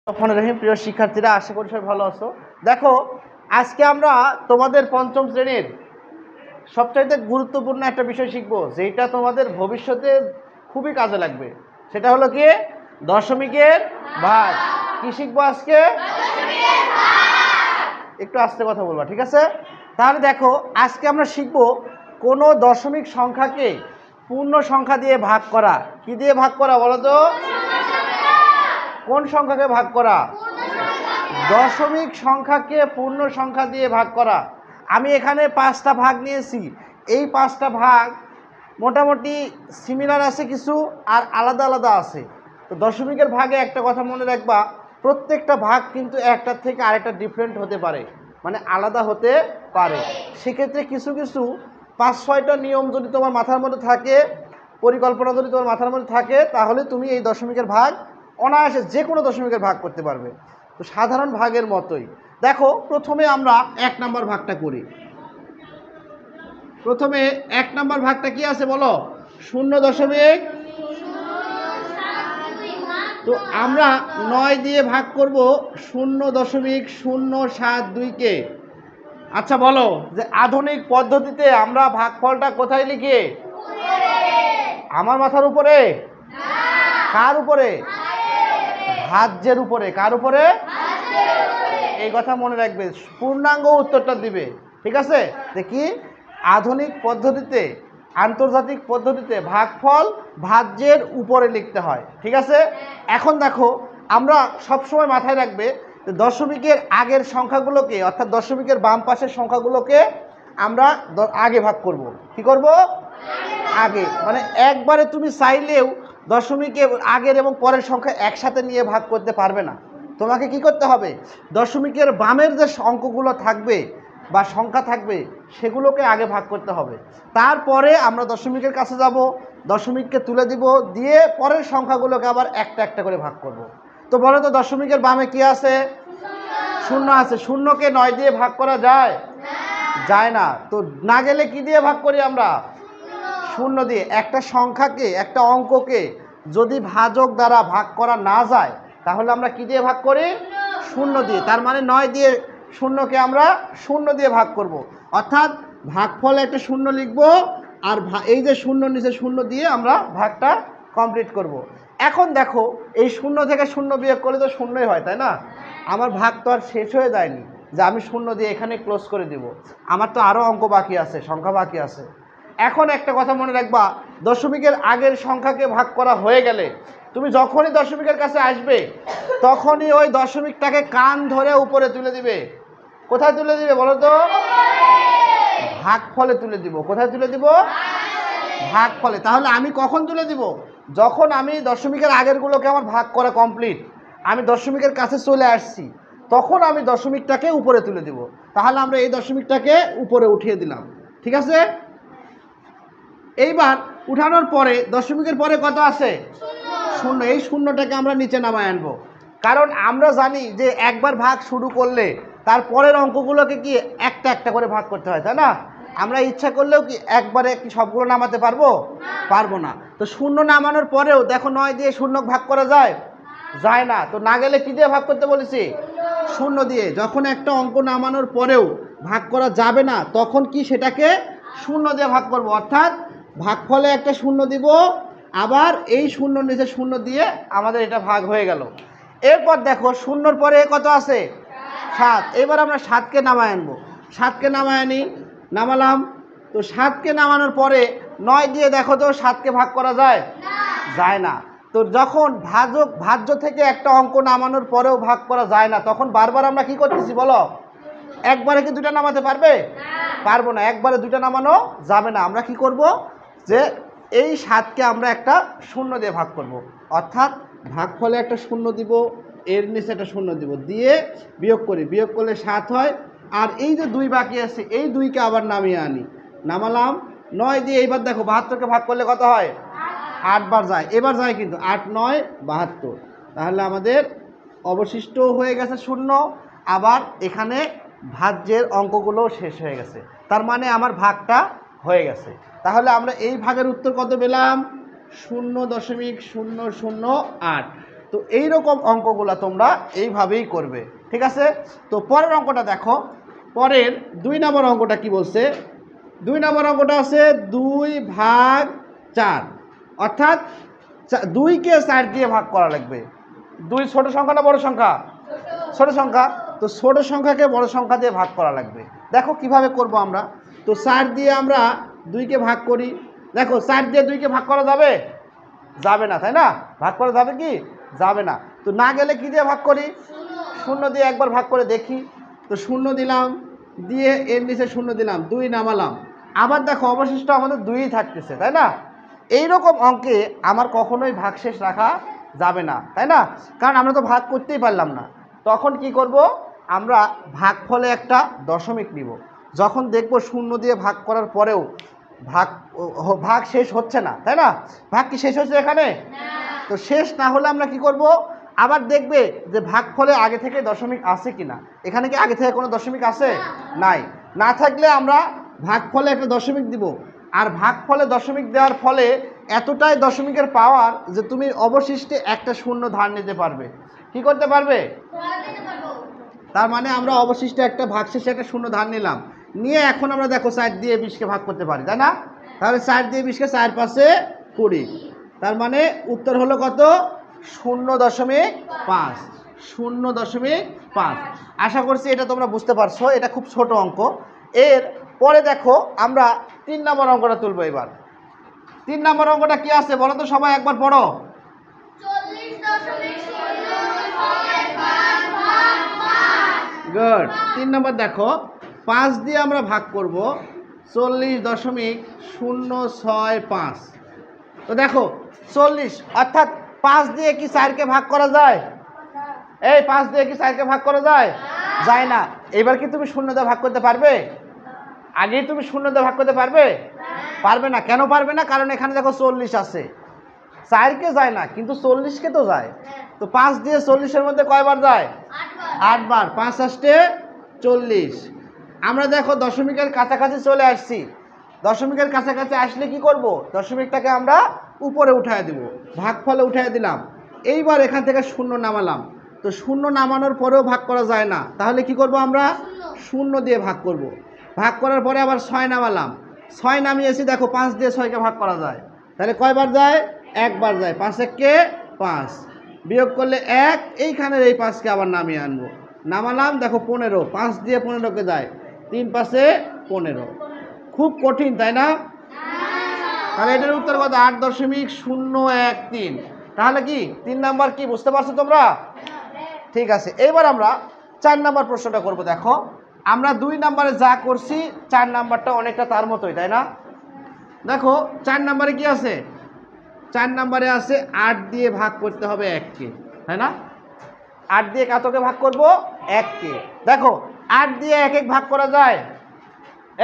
রহিম প্রিয় শিক্ষার্থীরা, আশা করি সবাই ভালো আছো। দেখো, আজকে আমরা তোমাদের পঞ্চম শ্রেণীর সবচাইতে গুরুত্বপূর্ণ একটা বিষয় শিখবো, যেটা তোমাদের ভবিষ্যতে খুবই কাজে লাগবে। সেটা হলো কি দশমিকের ভাগ। কি শিখবো আজকে? একটু আস্তে কথা বলবা, ঠিক আছে? তাহলে দেখো, আজকে আমরা শিখবো কোনো দশমিক সংখ্যাকে পূর্ণ সংখ্যা দিয়ে ভাগ করা। কি দিয়ে ভাগ করা বলো তো? কোন সংখ্যাকে ভাগ করা? দশমিক সংখ্যাকে পূর্ণ সংখ্যা দিয়ে ভাগ করা। আমি এখানে 5টা ভাগ নিয়েছি। এই 5টা ভাগ মোটামুটি সিমিলার আছে কিছু, আর আলাদা আলাদা আছে। তো দশমিকের ভাগে একটা কথা মনে রাখবা, প্রত্যেকটা ভাগ কিন্তু একটার থেকে আরেকটা ডিফারেন্ট হতে পারে, মানে আলাদা হতে পারে। সেক্ষেত্রে কিছু কিছু 5-6টা নিয়ম যদি তোমার মাথার মধ্যে থাকে, পরিকল্পনা যদি তোমার মাথার মধ্যে থাকে, তাহলে তুমি এই দশমিকের ভাগ অনায়াসে যে কোনো দশমিকের ভাগ করতে পারবে। তো সাধারণ ভাগের মতোই দেখো, প্রথমে আমরা 1 নম্বর ভাগটা করি। প্রথমে 1 নম্বর ভাগটা কি আছে বলো? 0.। তো আমরা 9 দিয়ে ভাগ করব 0.072 কে। আচ্ছা বলো, যে আধুনিক পদ্ধতিতে আমরা ভাগফলটা কোথায় লিখি? আমার মাথার উপরে? কার উপরে? ভাজ্যের উপরে। কার উপরে? এই কথা মনে রাখবে, পূর্ণাঙ্গ উত্তরটা দিবে, ঠিক আছে? দেখি, আধুনিক পদ্ধতিতে, আন্তর্জাতিক পদ্ধতিতে ভাগফল ভাজ্যের উপরে লিখতে হয়, ঠিক আছে? এখন দেখো, আমরা সবসময় মাথায় রাখবে যে দশমিকের আগের সংখ্যাগুলোকে, অর্থাৎ দশমিকের বাম পাশের সংখ্যাগুলোকে আমরা আগে ভাগ করব। কি করব? আগে। মানে একবারে তুমি চাইলেও দশমিকের আগের এবং পরের সংখ্যা একসাথে নিয়ে ভাগ করতে পারবে না। তোমাকে কি করতে হবে? দশমিকের বামের যে অঙ্কগুলো থাকবে বা সংখ্যা থাকবে, সেগুলোকে আগে ভাগ করতে হবে। তারপরে আমরা দশমিকের কাছে যাব, দশমিককে তুলে দিব, দিয়ে পরের সংখ্যাগুলোকে আবার একটা একটা করে ভাগ করব। তো বলো তো, দশমিকের বামে কি আছে? 0 আছে। 0কে 9 দিয়ে ভাগ করা যায়? যায় না। তো না গেলে কি দিয়ে ভাগ করি আমরা? 0 দিয়ে। একটা সংখ্যাকে, একটা অঙ্ককে যদি ভাজক দ্বারা ভাগ করা না যায়, তাহলে আমরা কি দিয়ে ভাগ করি? 0 দিয়ে। তার মানে 9 দিয়ে 0কে আমরা 0 দিয়ে ভাগ করব। অর্থাৎ ভাগফলে একটা 0 লিখব, আর এই যে 0 নিচে 0 দিয়ে আমরা ভাগটা কমপ্লিট করব। এখন দেখো, এই 0 থেকে 0 বিয়োগ করলে তো 0ই হয়, তাই না? আমার ভাগ তো আর শেষ হয়ে যায়নি যে আমি 0 দিয়ে এখানে ক্লোজ করে দিব। আমার তো আরও অঙ্ক বাকি আছে, সংখ্যা বাকি আছে। এখন একটা কথা মনে রাখবা, দশমিকের আগের সংখ্যাকে ভাগ করা হয়ে গেলে তুমি যখনই দশমিকের কাছে আসবে, তখনই ওই দশমিকটাকে কান ধরে উপরে তুলে দিবে। কোথায় তুলে দিবে বলো তো? ভাগফলে তুলে দিব। কোথায় তুলে দিব? ভাগফলে। তাহলে আমি কখন তুলে দিব? যখন আমি দশমিকের আগেরগুলোকে আমার ভাগ করা কমপ্লিট, আমি দশমিকের কাছে চলে আসছি, তখন আমি দশমিকটাকে উপরে তুলে দিব। তাহলে আমরা এই দশমিকটাকে উপরে উঠিয়ে দিলাম, ঠিক আছে? এইবার উঠানোর পরে দশমিকের পরে কত আছে? 0। এই 0টাকে আমরা নিচে নামায় আনবো, কারণ আমরা জানি যে একবার ভাগ শুরু করলে তার পরের অঙ্কগুলোকে কি একটা একটা করে ভাগ করতে হয়, তাই না? আমরা ইচ্ছা করলেও কি একবারে কি সবগুলো নামাতে পারবো? পারবো না। তো 0 নামানোর পরেও দেখো, 9 দিয়ে 0 ভাগ করা যায়? যায় না। তো না গেলে কি দিয়ে ভাগ করতে বলেছি? 0 দিয়ে। যখন একটা অঙ্ক নামানোর পরেও ভাগ করা যাবে না, তখন কি সেটাকে 0 দিয়ে ভাগ করব। অর্থাৎ ভাগফলে একটা 0 দিব, আবার এই 0 নিচে 0 দিয়ে আমাদের এটা ভাগ হয়ে গেল। এরপর দেখো, 0-র পরে কত আছে? 7। এবার আমরা 7কে নামায় আনবো। 7কে নামায় আনি, নামালাম। তো 7কে নামানোর পরে 9 দিয়ে দেখো তো 7কে ভাগ করা যায়? যায় না। তো যখন ভাজ্য থেকে একটা অঙ্ক নামানোর পরেও ভাগ করা যায় না, তখন বারবার আমরা কি করতেছি বলো? একবারে কি দুটা নামাতে পারবে? পারবো না। একবারে দুটা নামানো যাবে না। আমরা কি করব? যে এই 7কে আমরা একটা 0 দিয়ে ভাগ করব। অর্থাৎ ভাগফলে একটা 0 দিব, এর নিচে একটা 0 দিব, দিয়ে বিয়োগ করি। বিয়োগ করলে 7 হয়। আর এই যে 2 বাকি আছে, এই 2কে আবার নামিয়ে আনি। নামালাম। 9 দিয়ে এইবার দেখো, 72কে ভাগ করলে কত হয়? 8 বার যায়। এবার যায় কিন্তু 8, 9, 72। তাহলে আমাদের অবশিষ্ট হয়ে গেছে 0। আবার এখানে ভাজ্যের অঙ্কগুলো শেষ হয়ে গেছে। তার মানে আমার ভাগটা হয়ে গেছে। তাহলে আমরা এই ভাগের উত্তর কত পেলাম? 0.008। তো এইরকম অঙ্কগুলো তোমরা এইভাবেই করবে, ঠিক আছে। তো পরের অঙ্কটা দেখো, পরের 2 নম্বর অঙ্কটা কি বলছে। 2 নম্বর অঙ্কটা আছে 2/4, অর্থাৎ 2কে 4 দিয়ে ভাগ করা লাগবে। 2 ছোট সংখ্যা না বড় সংখ্যা? ছোট সংখ্যা। তো ছোট সংখ্যাকে বড় সংখ্যা দিয়ে ভাগ করা লাগবে। দেখো কিভাবে করব আমরা। তো 4 দিয়ে আমরা 2কে ভাগ করি। দেখো 4 দিয়ে 2কে ভাগ করা যাবে? যাবে না, তাই না? ভাগ করা যাবে কি? যাবে না। তো না গেলে কি দিয়ে ভাগ করি? 0 দিয়ে একবার ভাগ করে দেখি। তো 0 দিলাম, দিয়ে এর নিচে 0 দিলাম, 2 নামালাম। আবার দেখো অবশিষ্ট আমাদের 2ই থাকতেছে, তাই না? এইরকম অঙ্কে আমার কখনোই ভাগশেষ রাখা যাবে না, তাই না? কারণ আমরা তো ভাগ করতেই পারলাম না। তখন কি করব? আমরা ভাগফলে একটা দশমিক নিব। যখন দেখব 0 দিয়ে ভাগ করার পরেও ভাগ শেষ হচ্ছে না, তাই না? ভাগ কি শেষ হচ্ছে এখানে? তো শেষ না হলে আমরা কি করব? আবার দেখবে যে ভাগফলে আগে থেকে দশমিক আছে কিনা। এখানে কি আগে থেকে কোনো দশমিক আছে? নাই। না থাকলে আমরা ভাগফলে একটা দশমিক দিব। আর ভাগফলে দশমিক দেওয়ার ফলে এতটাই দশমিকের পাওয়ার যে তুমি অবশিষ্টে একটা শূন্য ধার নিতে পারবে। কি করতে পারবে? তার মানে আমরা অবশিষ্টে একটা ভাগশেষে একটা শূন্য ধার নিলাম, নিয়ে এখন আমরা দেখো 4 দিয়ে 20কে ভাগ করতে পারি, তাই না? তাহলে 4 দিয়ে 20কে 4 পাশে 20। তার মানে উত্তর হলো কত? 0.5। 0.5। আশা করছি এটা তোমরা বুঝতে পারছো। এটা খুব ছোট অঙ্ক। এর পরে দেখো আমরা 3 নম্বর অঙ্কটা তুলবো। এবার 3 নম্বর অঙ্কটা কি আছে বলো তো সবাই, একবার পড়ো। গুড। 3 নম্বর দেখো, 5 দিয়ে আমরা ভাগ করব 40.065। তো দেখো 40, অর্থাৎ 5 দিয়ে কি 4কে ভাগ করা যায়? এই 5 দিয়ে কি 4কে ভাগ করা যায়? যায় না। এবার কি তুমি 0 দিয়ে ভাগ করতে পারবে? আগেই তুমি 0 দিয়ে ভাগ করতে পারবে? পারবে না। কেন পারবে না? কারণ এখানে দেখো 40 আছে। 4কে যায় না, কিন্তু 40কে তো যায়। তো 5 দিয়ে 40-এর মধ্যে কয়বার যায়? 8 বার। 5 আসতে 40। আমরা দেখো দশমিকের কাছাকাছি চলে আসছি। দশমিকের কাছাকাছি আসলে কি করব? দশমিকটাকে আমরা উপরে উঠায় দিব, ভাগফলে উঠায় দিলাম। এইবার এখান থেকে 0 নামালাম। তো 0 নামানোর পরেও ভাগ করা যায় না, তাহলে কি করব? আমরা 0 দিয়ে ভাগ করব। ভাগ করার পরে আবার 6 নামালাম। 6 নামিয়েছি, দেখো 5 দিয়ে 6কে ভাগ করা যায়। তাহলে কয়বার যায়? একবার যায়। 5 একে 5, বিয়োগ করলে 1, এইখানের এই 5কে আবার নামিয়ে আনবো। নামালাম, দেখো 15। 5 দিয়ে 15কে যায়, 3 পাশে 15। খুব কঠিন, তাই না? তাহলে এটার উত্তর কত? 8.013। তাহলে কি 3 নাম্বার কি বুঝতে পারছো তোমরা? ঠিক আছে। এবার আমরা 4 নাম্বার প্রশ্নটা করব। দেখো আমরা 2 নাম্বারে যা করছি 4 নাম্বারটা অনেকটা তার মতোই, তাই না? দেখো 4 নাম্বারে কি আছে? 4 নাম্বারে আছে 8 দিয়ে ভাগ করতে হবে 1কে, তাই না? 8 দিয়ে কতকে ভাগ করব? 1কে। দেখো 8 দিয়ে 1 ভাগ করা যায়?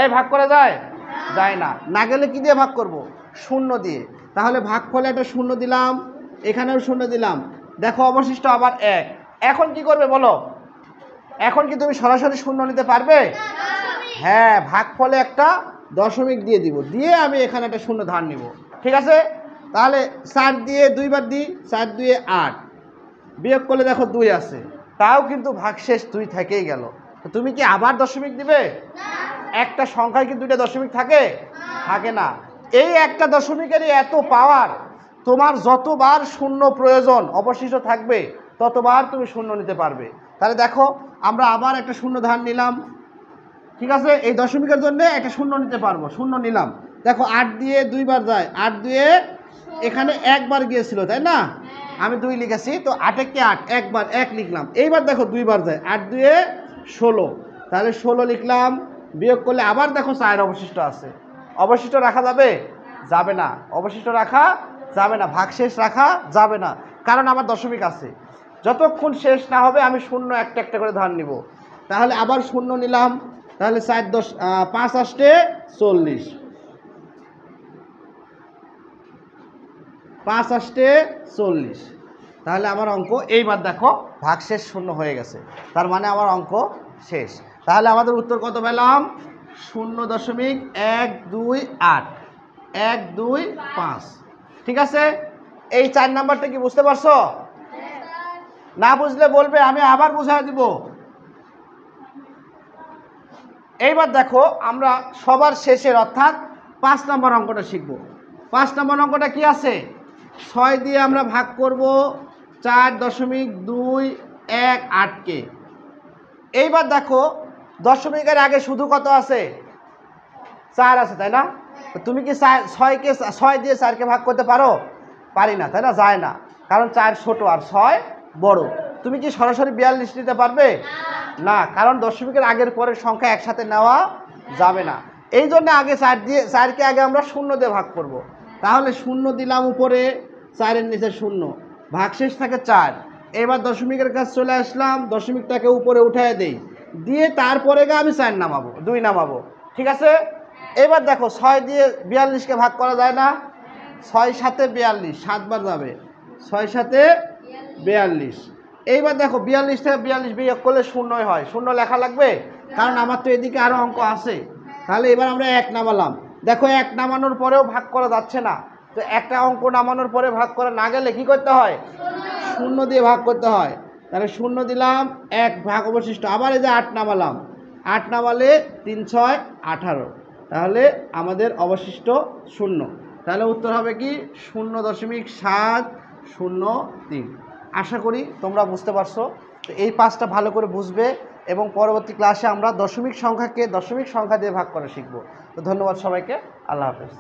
এই ভাগ করা যায়? যায় না। না গেলে কি দিয়ে ভাগ করব? 0 দিয়ে। তাহলে ভাগফলে একটা 0 দিলাম, এখানেও 0 দিলাম। দেখো অবশিষ্ট আবার 1। এখন কি করবে বলো? এখন কি তুমি সরাসরি 0 নিতে পারবে? হ্যাঁ, ভাগফলে একটা দশমিক দিয়ে দিব, দিয়ে আমি এখানে একটা 0 ধার নিব, ঠিক আছে? তাহলে 4 দিয়ে 2 বার দিই, 4 2 8, বিয়োগ করলে দেখো 2 আছে। তাও কিন্তু ভাগশেষ 2 থেকেই গেল। তো তুমি কি আবার দশমিক দিবে? একটা সংখ্যায় কি 2টা দশমিক থাকে? থাকে না। এই একটা দশমিকেরই এত পাওয়ার, তোমার যতবার 0 প্রয়োজন অবশিষ্ট থাকবে ততবার তুমি 0 নিতে পারবে। তাহলে দেখো আমরা আবার একটা 0 ধার নিলাম, ঠিক আছে? এই দশমিকের জন্য একটা 0 নিতে পারবো। 0 নিলাম। দেখো 8 দিয়ে 2 বার যায়, 8 দিয়ে এখানে একবার গিয়েছিল, তাই না? আমি 2 লিখেছি, তো 8 একে 8, একবার 1 লিখলাম। এইবার দেখো 2 বার যায়, 8 2 16, তাহলে 16 লিখলাম। বিয়োগ করলে আবার দেখো 4 অবশিষ্ট আছে। অবশিষ্ট রাখা যাবে? যাবে না। অবশিষ্ট রাখা যাবে না, ভাগশেষ রাখা যাবে না, কারণ আমার দশমিক আছে। যতক্ষণ শেষ না হবে আমি 0 একটা একটা করে ধার নিব। তাহলে আবার 0 নিলাম। তাহলে 4 10 5 আসতে 40, 5 আসতে 40। তাহলে আমার অঙ্ক এইবার দেখো ভাগশেষ 0 হয়ে গেছে, তার মানে আমার অঙ্ক শেষ। তাহলে আমাদের উত্তর কত পেলাম? 0.128, 125। ঠিক আছে? এই 4 নাম্বারটা কি বুঝতে পারছো? না বুঝলে বলবে, আমি আবার বুঝাই দিব। এইবার দেখো আমরা সবার শেষের অর্থাৎ 5 নম্বর অঙ্কটা শিখব। 5 নম্বর অঙ্কটা কি আছে? 6 দিয়ে আমরা ভাগ করব 4.218কে। এইবার দেখো দশমিকের আগে শুধু কত আছে? 4 আছে, তাই না? তুমি কি 6 দিয়ে 4কে ভাগ করতে পারো? পারি না, তাই না? যায় না, কারণ 4 ছোট আর 6 বড়। তুমি কি সরাসরি 42 নিতে পারবে? না, কারণ দশমিকের আগের পরের সংখ্যা একসাথে নেওয়া যাবে না। এই জন্য আগে 4কে আগে আমরা 0 দিয়ে ভাগ করব। তাহলে 0 দিলাম উপরে, 4-এর নিচে 0, ভাগশেষ থাকে 4। এবার দশমিকের কাছে চলে আসলাম, দশমিকটাকে উপরে উঠায় দেই, দিয়ে তারপরে আমি 4 নামাবো, 2 নামাবো। ঠিক আছে? এবার দেখো 6 দিয়ে 42কে ভাগ করা যায় না? 6 7 42, 7 বার যাবে, 6 7 42। এইবার দেখো 42 থেকে 42 বিয়োগ করলে 0 হয়, 0 লেখা লাগবে, কারণ আমার তো এদিকে আরও অঙ্ক আছে। তাহলে এবার আমরা 1 নামালাম। দেখো 1 নামানোর পরেও ভাগ করা যাচ্ছে না, তো একটা অঙ্ক নামানোর পরে ভাগ করা না গেলে কি করতে হয়? 0 দিয়ে ভাগ করতে হয়। তাহলে 0 দিলাম, 1 ভাগ অবশিষ্ট। আবার এই যে 8 নামালাম, 8 নামালে 3 6 18, তাহলে আমাদের অবশিষ্ট 0। তাহলে উত্তর হবে কি? 0.703। আশা করি তোমরা বুঝতে পারছো। তো এই 5টা ভালো করে বুঝবে এবং পরবর্তী ক্লাসে আমরা দশমিক সংখ্যাকে দশমিক সংখ্যা দিয়ে ভাগ করা শিখব। তো ধন্যবাদ সবাইকে, আল্লাহ হাফেজ।